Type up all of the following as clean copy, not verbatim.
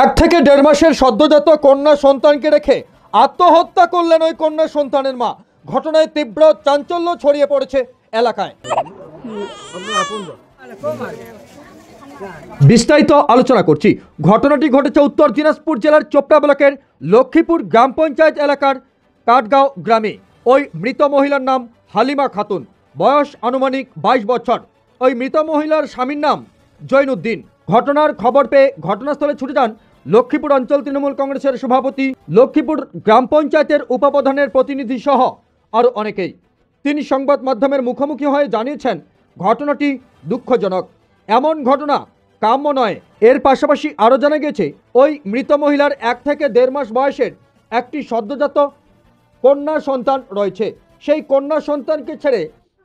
এক থেকে দেড় মাসের সদ্যজাত কন্যা সন্তানকে রেখে আত্মহত্যা করলেন ওই কন্যা সন্তানের মা। ঘটনায় তীব্র চাঞ্চল্য ছড়িয়ে পড়েছে এলাকায়। বিস্তারিত আলোচনা করছি। ঘটনাটি ঘটেছে উত্তর দিনাজপুর জেলার চোপড়া ব্লকের লক্ষ্মীপুর গ্রাম পঞ্চায়েত এলাকার কাঠগাঁও গ্রামে। ওই মৃত মহিলার নাম হালিমা খাতুন, বয়স আনুমানিক 22 বছর। ওই মৃত মহিলার স্বামীর নাম জৈনুদ্দিন। ঘটনার খবর পেয়ে ঘটনাস্থলে ছুটে যান লক্ষ্মীপুর অঞ্চল তৃণমূল কংগ্রেসের সভাপতি, লক্ষ্মীপুর গ্রাম পঞ্চায়েতের উপপ্রধানের প্রতিনিধি সহ আরও অনেকেই। তিনি সংবাদ মাধ্যমের মুখোমুখি হয়ে জানিয়েছেন, ঘটনাটি দুঃখজনক, এমন ঘটনা কাম্য নয়। এর পাশাপাশি আরও জানা গেছে, ওই মৃত মহিলার 1 থেকে দেড় মাস বয়সের একটি সদ্যজাত কন্যা সন্তান রয়েছে। সেই কন্যা সন্তানকে ছেড়ে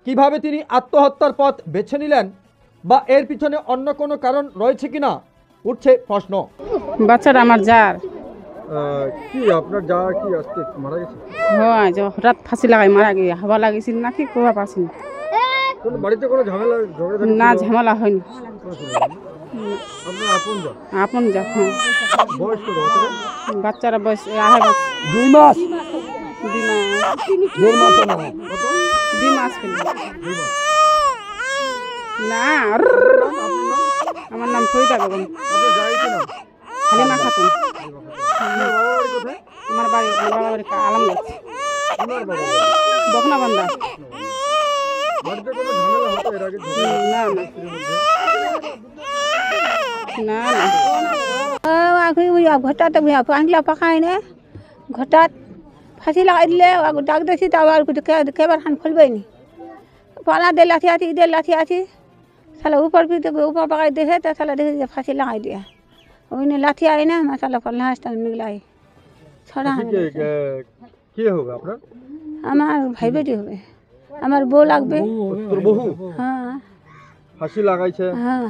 কিভাবে তিনি আত্মহত্যার পথ বেছে নিলেন বা এর পিছনে অন্য কোনো কারণ রয়েছে কিনা উঠছে প্রশ্ন। বাচ্চাটা আমার যার কি আপনার যা কি আজকে মারা গেছে? হ্যাঁ, যে হঠাৎ ফাঁসি লাগাই মারা গিয়ে হাওয়া লাগিয়েছিল নাকি কোয়া পাচ্ছি না। বাড়িতে কোনো ঝামেলা না, ঝামেলা হয়নি। আপনার আপন যা। হ্যাঁ, বয়স কত? বাচ্চারা বয়স 2.5 মাস। 2 মাস 2 মাস 1.5 মাস না 2 মাস না। আমার নাম ফরিদা বেগম। হালিমা খাতুন। আমার বাবা বাড়ি আলমগঞ্জ, বকনাবান্ধা। না না ঘটাত আনলা পাকাই নে ঘটাত ফাঁসি লাগাই দিলে ডাক দিয়েছি, তা আবার কেবার খান খুলবেই নি। পালা দে লাঠি আছি তাহলে উপর পাকাই দেখে তা তাহলে দেখে ফাঁসি লাগাই দিয়ে ওই লাঠি আই না মশালা ফল হাসটা নিগলাই ছড়া। আমার ভাই বেটি হবে, আমার বউ লাগবে। হ্যাঁ, ফাঁসি লাগাইছে? হ্যাঁ,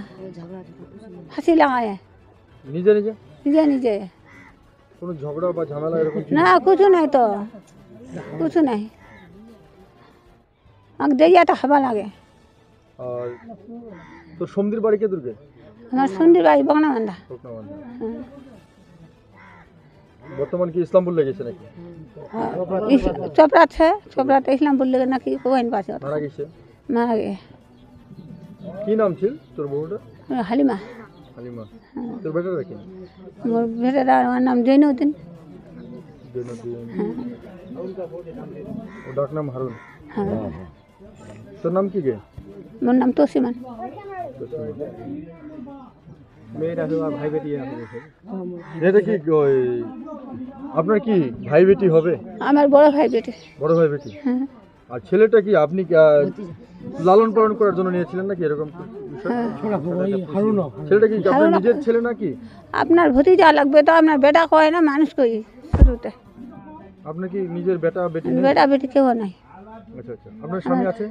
ফাঁসি লাগায় নিজে নিজে নিজে। কোনো ঝগড়া বা ঝামেলা এরকম না, কিছু নাই তো, কিছু নাই। আমাকে দেরিয়া তো হবা লাগে। আর তো সমুদ্রের বাড়ি কে দুর্গে? আমার সন্ধির বাড়ি বকনাবান্ধা। বর্তমান কি ইসলামপুর লেগেছে নাকি? চোপড়াতে ইসলামপুর লেগে নাকি কোবাইন পাশে মারা গে। কি নাম ছিল তোর বউটা? হালিমা। তোর বেটাটা কি? মোর বেটাটা আমার নাম জৈনুদ্দিন। ওর ডাক নাম হারুন। হ্যাঁ। তোর নাম কি গে? মোর নাম তসিমান। ভাই বেটি এটা কি আপনার কি ভাই বেটি হবে? আমার বড় ভাই বেটি। বড় ভাই বেটি। হ্যাঁ। আর ছেলেটা কি আপনি লালন পালন করার জন্য নিয়েছিলেন নাকি এরকম? ছেলেটা কি আপনার নিজের ছেলে নাকি? আপনার ভতিজা লাগবে তো, আপনার বেটা কয় না মানুষ কই শুরুতে। আপনার কি নিজের বেটা বেটি? বেটা বেটি কেউ নাই। আচ্ছা আচ্ছা। আপনার স্বামী আছে?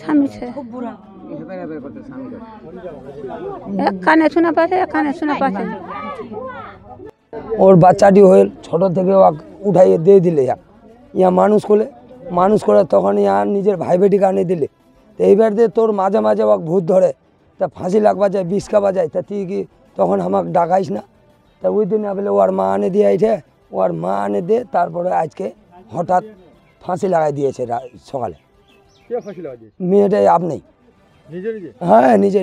স্বামী ছে এক কানে শোনা পাচ্ছে, এক কানে শোনা পাচ্ছে। ওর বাচ্চাটি হয়ে ছোট থেকে উঠাইয়ে দিয়ে দিলে ইয়া মানুষ করে তখন ইয়া নিজের ভাই বেটিকে আনিয়ে দিলে। তো এইবার দিয়ে তোর মাঝে মাঝে ভূত ধরে, তা ফাঁসি লাগবা যায়, বিষ খাওয়া যায়, তা তুই কি তখন আমাকে ডাকাইস না? তা ওই দিন বলে ওর মা আনে দিয়ে আইছে, ওর মা আনে দিয়ে তারপরে আজকে হঠাৎ ফাঁসি লাগাই দিয়েছে সকালে। মেয়েটাই আপনি? হ্যাঁ, নিজে।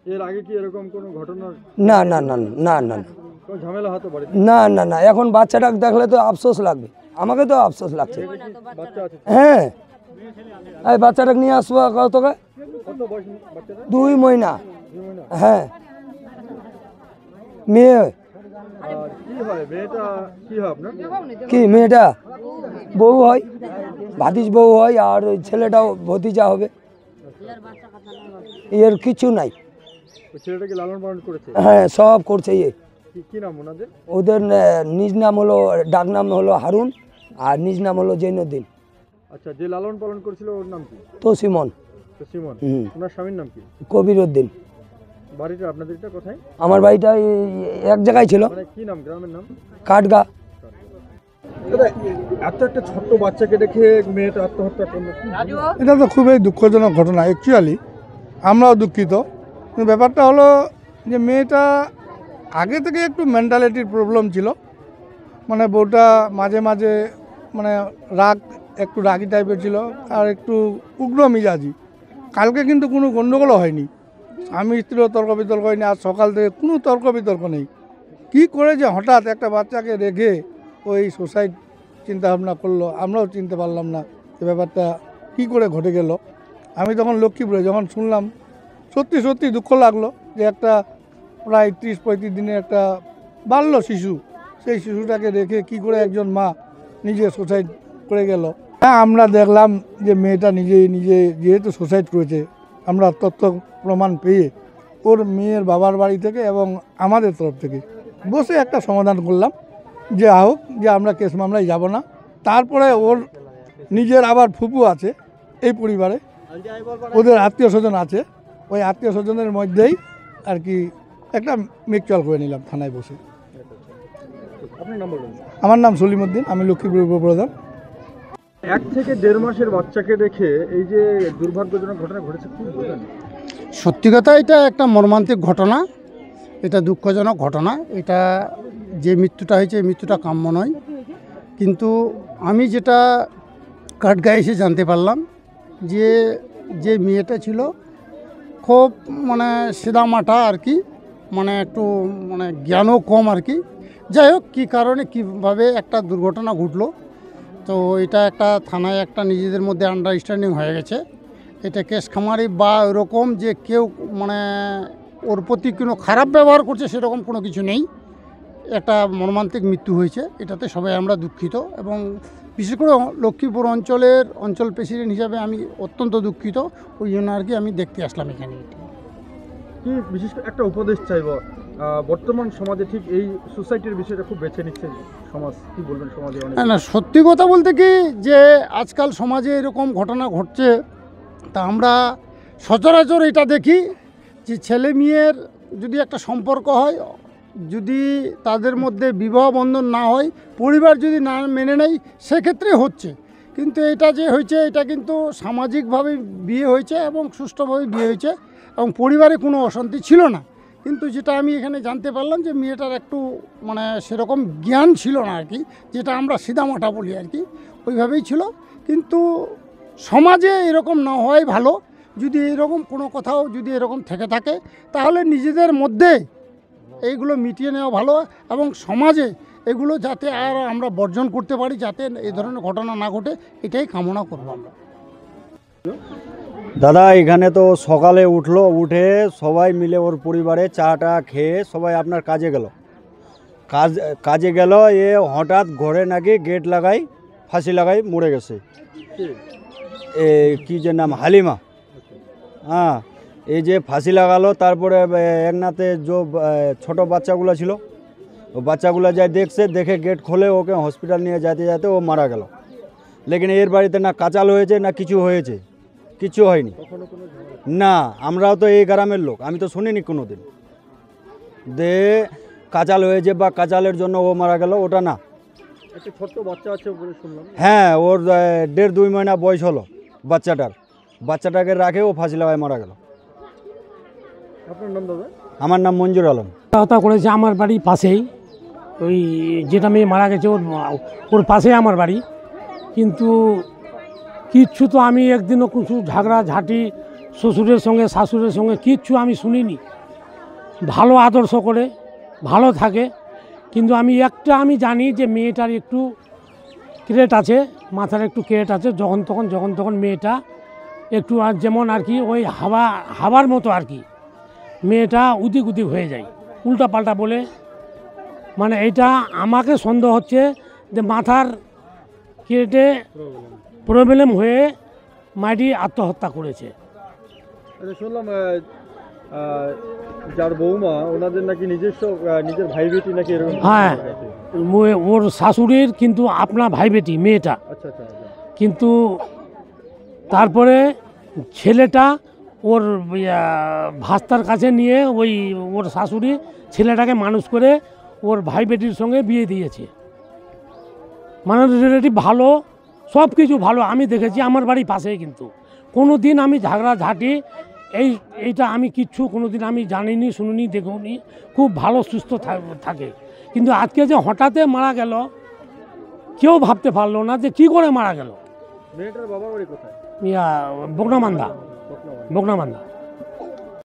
এর আগে কি এরকম কোনো ঘটনা? না না না না না ঝামেলা হতে পারে না না। এখন বাচ্চাটাকে দেখলে তো আফসোস লাগবে, আমাকে তো আফসোস লাগছে। হ্যাঁ, এই বাচ্চাটাকে নিয়ে আসবো কত 2 মহিনা। হ্যাঁ, মেয়ে। কি মেয়েটা বউ হয়, ভাতিজ বউ হয়, আর ওই ছেলেটাও ভতিজা হবে। এর কিছু নাই। হ্যাঁ, সব করছে। ওদের নিজ নাম হলো, ডাক নাম হলো হারুন, আর নিজ নাম হলো জৈনুদ্দিন। আচ্ছা, যে লালন পালন করেছিল ওর নাম কি? তসিমন। ওনার স্বামীর নাম কি? কবিরউদ্দিন। বাড়িটা আপনাদের কোথায়? আমার বাড়িটা এক জায়গায় ছিল। কি নাম গ্রামের নাম? কাঠগাঁ। এত একটা ছোট্ট বাচ্চাকে দেখে মেয়েটা আত্মহত্যা করলো, এটা তো খুবই দুঃখজনক ঘটনা। অ্যাকচুয়ালি আমরাও দুঃখিত। ব্যাপারটা হলো যে মেয়েটা আগে থেকে একটু মেন্টালিটির প্রবলেম ছিল, মানে বউটা মাঝে মাঝে মানে একটু রাগি টাইপের ছিল আর একটু উগ্র মিজাজি। কালকে কিন্তু কোনো গণ্ডগোলও হয়নি, স্বামী স্ত্রীও তর্ক বিতর্ক হয়নি, আর সকাল থেকে কোনো তর্ক বিতর্ক নেই। কী করে যে হঠাৎ একটা বাচ্চাকে রেখে ওই সুসাইড চিন্তাভাবনা করলো আমরাও চিনতে পারলাম না। এ ব্যাপারটা কী করে ঘটে গেল। আমি তখন লক্ষ্মীপুরে যখন শুনলাম সত্যি সত্যি দুঃখ লাগলো যে একটা প্রায় 30-35 দিনের একটা বাল্য শিশু, সেই শিশুটাকে রেখে কি করে একজন মা নিজে সুসাইড করে গেল। হ্যাঁ, আমরা দেখলাম যে মেয়েটা নিজে যেহেতু সুসাইড করেছে, আমরা তথ্য প্রমাণ পেয়ে ওর মেয়ের বাবার বাড়ি থেকে এবং আমাদের তরফ থেকে বসে একটা সমাধান করলাম যে হোক, যে আমরা কেস মামলায় যাব না। তারপরে ওর নিজের আবার ফুপু আছে এই পরিবারে, ওদের আত্মীয় স্বজন আছে, ওই আত্মীয় স্বজনের মধ্যেই আর কি একটা মিউচুয়াল করে নিলাম থানায় বসে। আমার নাম সলিমউদ্দিন, আমি লক্ষ্মীপুর উপপ্রধান। 1 থেকে 1.5 মাসের বাচ্চাকে রেখে এই যে দুর্ভাগ্যজনক ঘটনা ঘটেছে, কি বলবেন? সত্যি কথা এটা একটা মর্মান্তিক ঘটনা, এটা দুঃখজনক ঘটনা। এটা যে মৃত্যুটা হয়েছে এই মৃত্যুটা কাম্য নয়। কিন্তু আমি যেটা কাঠগায়ে এসে জানতে পারলাম যে মেয়েটা ছিল খুব মানে সিধামাটা আর কি, মানে একটু মানে জ্ঞানও কম আর কি। যাই হোক, কী কারণে কীভাবে একটা দুর্ঘটনা ঘটলো, তো এটা একটা থানায় একটা নিজেদের মধ্যে আন্ডারস্ট্যান্ডিং হয়ে গেছে। এটা কেস খামারি বা এরকম যে কেউ মানে ওর প্রতি কোনো খারাপ ব্যবহার করছে সেরকম কোনো কিছু নেই। একটা মর্মান্তিক মৃত্যু হয়েছে, এটাতে সবাই আমরা দুঃখিত, এবং বিশেষ করে লক্ষ্মীপুর অঞ্চল প্রেসিডেন্ট হিসাবে আমি অত্যন্ত দুঃখিত। ওই জন্য আর কি আমি দেখতে আসলাম এখানে। কি বিশেষ করে একটা উপদেশ চাইব, বর্তমান সমাজে ঠিক এই সোসাইটির বিষয়টা খুব বেছে নিচ্ছে সমাজ, কি বলবেন সমাজে? না, সত্যি কথা বলতে কি যে আজকাল সমাজে এরকম ঘটনা ঘটছে, তা আমরা সচরাচর এটা দেখি যে ছেলে মেয়ের যদি একটা সম্পর্ক হয়, যদি তাদের মধ্যে বিবাহ বন্ধন না হয়, পরিবার যদি না মেনে নেয়, সেক্ষেত্রে হচ্ছে। কিন্তু এটা যে হয়েছে এটা কিন্তু সামাজিকভাবে বিয়ে হয়েছে এবং সুষ্ঠুভাবে বিয়ে হয়েছে, এবং পরিবারে কোনো অশান্তি ছিল না। কিন্তু যেটা আমি এখানে জানতে পারলাম যে মেয়েটার একটু মানে সেরকম জ্ঞান ছিল না আর কি, যেটা আমরা সিধামাটা বলি আর কি, ওইভাবেই ছিল। কিন্তু সমাজে এরকম না হওয়াই ভালো। যদি এরকম কোনো কোথাও যদি এরকম থেকে থাকে, তাহলে নিজেদের মধ্যে এইগুলো মিটিয়ে নেওয়া ভালো, এবং সমাজে এগুলো যাতে আর আমরা বর্জন করতে পারি, যাতে এই ধরনের ঘটনা না ঘটে, এটাই কামনা করব আমরা। দাদা এখানে তো সকালে উঠে সবাই মিলে ওর পরিবারে চাটা খেয়ে সবাই আপনার কাজে গেল। এ হঠাৎ ঘরে নাকি গেট লাগাই ফাঁসি লাগাই মরে গেছে। কি যে নাম হালিমা, হ্যাঁ, এই যে ফাঁসি লাগালো। তারপরে একনাতে যে ছোট বাচ্চাগুলো ছিল, ও বাচ্চাগুলো যাই দেখে গেট খোলে, ওকে হসপিটাল নিয়ে যেতে ও মারা গেল। লেকিন এর বাড়িতে না কাচাল হয়েছে না কিছু হয়েছে, কিছু হয়নি না। আমরাও তো এই গ্রামের লোক, আমি তো শুনিনি কোনো দিন দে কাচাল হয়েছে বা কাচালের জন্য ও মারা গেল, ওটা না। একটা ছোট্ট বাচ্চা আছে বলে শুনলাম। হ্যাঁ, ওর 1.5-2 মহিনা বয়স হলো বাচ্চাটাকে রাখে ও ফাঁসি লাগায় মারা গেল। আপনার নাম দাদা? আমার নাম মঞ্জুর আলম। হত্যা করেছে আমার বাড়ির পাশেই, ওই যেটা মেয়ে মারা গেছে ওর পাশেই আমার বাড়ি। কিন্তু কিচ্ছু তো আমি একদিনও কিছু ঝাঁটি শ্বশুরের সঙ্গে শাশুড়ের সঙ্গে কিচ্ছু আমি শুনিনি। ভালো আদর্শ করে ভালো থাকে, কিন্তু আমি জানি যে মেয়েটার একটু ক্রেট আছে, মাথার একটু ক্রেট আছে। যখন তখন মেয়েটা একটু আর যেমন আর কি ওই হাওয়ার মতো আর কি, মেয়েটা উদিক হয়ে যায়, উল্টা পাল্টা বলে। মানে এটা আমাকে সন্দেহ হচ্ছে যে মাথার কেটে প্রবলেম হয়ে মাটি আত্মহত্যা করেছে। শুনলাম যার বৌমা, ওনাদের নাকি নিজের ভাই বেটি নাকি এরকম। হ্যাঁ, ওর শাশুড়ির কিন্তু আপনার ভাই বেটি মেয়েটা। আচ্ছা। কিন্তু তারপরে ছেলেটা ওর ভাস্তার কাছে নিয়ে ওর শাশুড়ি ছেলেটাকে মানুষ করে ওর ভাই বেটির সঙ্গে বিয়ে দিয়েছে। মানে রিলেটিভ ভালো, সব কিছু ভালো আমি দেখেছি আমার বাড়ির পাশেই। কিন্তু কোনো দিন আমি ঝাঁটি এইটা আমি কিচ্ছু কোনোদিন আমি জানিনি, শুনিনি, দেখিনি। খুব ভালো সুস্থ থাকে, কিন্তু আজকে যে হঠাৎ মারা গেল, কেউ ভাবতে পারলো না যে কি করে মারা গেল। মেয়েটার বাবার বাড়ি কোথায়? বগনামান্দা।